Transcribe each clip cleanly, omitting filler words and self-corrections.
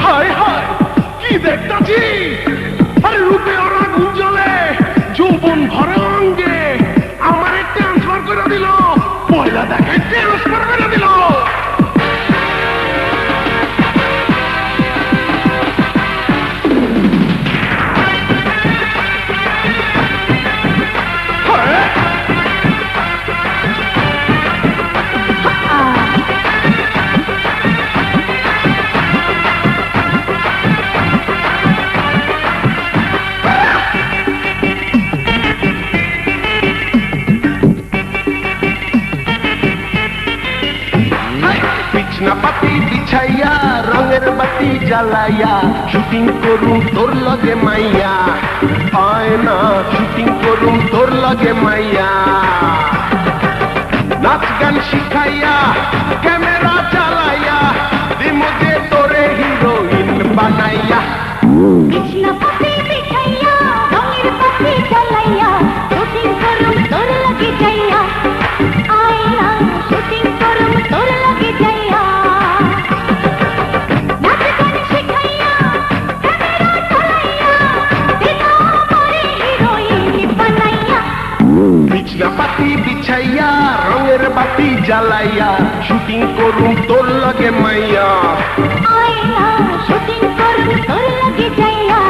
হায় হায়, কি দেখতাছি? আরে রূপে ওরা গুঞ্জলে যৌবন ভরা অঙ্গে আমারে ট্রান্সফার করে দিল, পয়লা দেখে ট্রান্সফার করে দিল। বিছনা পাতি বিছাইয়া রঙের বাতি জ্বালাইয়া শুটিং করুম তোর লগে মাইয়া, হয় না শুটিং করুম তোর লগে মাইয়া। নাচ গান শিখাইয়া ক্যামেরা চালাইয়া দিমো যে তোরে হিরোইন বানাইয়া। বিছনা পাতি বিছাইয়া রঙের বাতি জ্বালাইয়া শুটিং করুম তোর লগে যাইয়া, আয় না শুটিং করুম তোর লগে যাইয়া। নাচ গান শিখাইয়া ক্যামেরা চালাইয়া দিমো তোরে হিরোইন বানাইয়া। বিছনা পাতি বিছাইয়া রঙের বাতি জ্বালাইয়া শুটিং করুম তোর লগে মাইয়া, আয় না শুটিং করুম তোর লগে যাইয়া।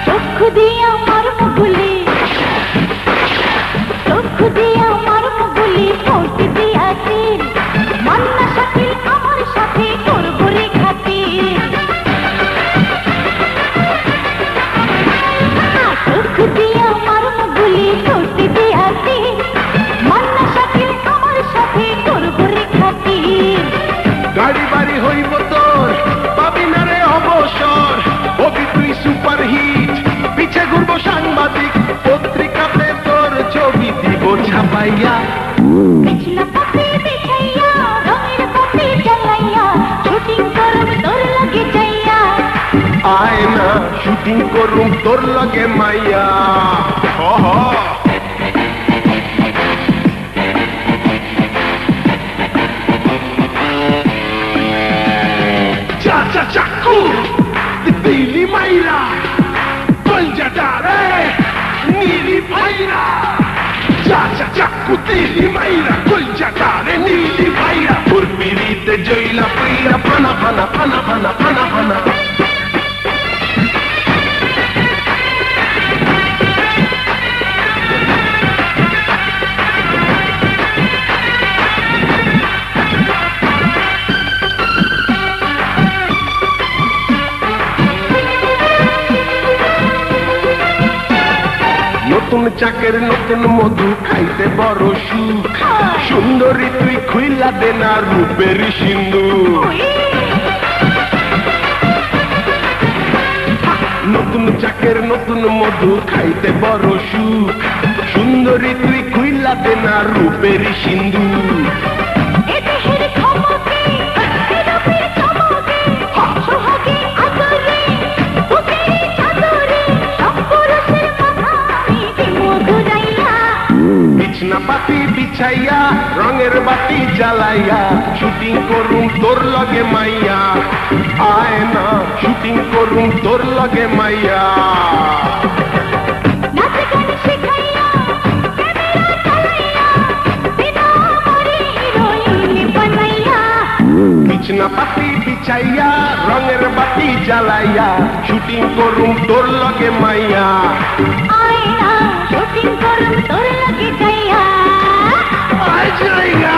চক্ষু দিয়া মারব গুলি, চক্ষু দিয়া মারব গুলি, ঠোঁট দিয়া তীর, মান্না শাকিল আমার সাথে করব রে খাতির। চক্ষু দিয়া মারব গুলি, ঠোঁট দিয়া তীর, মান্না শাকিল আমার সাথে করব রে খাতির। গাড়ি বাড়ি হইব তোর পাবি না রে অবসর, হবি তুই সুপার হিট, পিছে ঘুরবো সাংবাদিক, পত্রিকাতে তোর ছবি দিব ছাপাইয়া। বিছনা পাতি বিছাইয়া রঙের বাতি জ্বালাইয়া শুটিং করব তোর লগে যাইয়া, আয় না শুটিং করুম তোর লগে মাইয়া। হ হ চাচা চাকু দিলি মাইরা কলজাটা রে নীলি ভাইরা, চাচা চাকু দিলি মাইরা কলজাটা রে নীলি ভাইরা। ফুরপিরিতে জইলা পাইরা ফানা ফানা ফানা ফানা ফানা ফানা। নতুন চাকের নতুন মধু খাইতে বড় সুখ, সুন্দরী তুই খুইলা দে না রূপের সিন্ধু। নতুন চাকের নতুন মধু খাইতে বড় সুখ, সুন্দরী তুই খুইলা দে না রূপের সিন্ধু। এ দেহের ক্ষমকে রূপের চমকে সোহাগে আদরে বুকের চাদরে সব পুরুষের মাথায় দিব ঘুরাইয়া। বিছনা পাতি বিছাইয়া রঙের বাতি জ্বালাইয়া শুটিং করুম তোর লগে মাইয়া, আয় না শুটিং করুম তোর লগে মাইয়া। নাচ গান শিখাইয়া ক্যামেরা চালাইয়া দিনা আমারে হিরোইন বানাইয়া। বিছনা পাতি বিছাইয়া রঙের বাতি জ্বালাইয়া শুটিং করুম তোর লগে মাইয়া, আয় না শুটিং করুম তোর লগে যাইয়া। আয় জায়গা।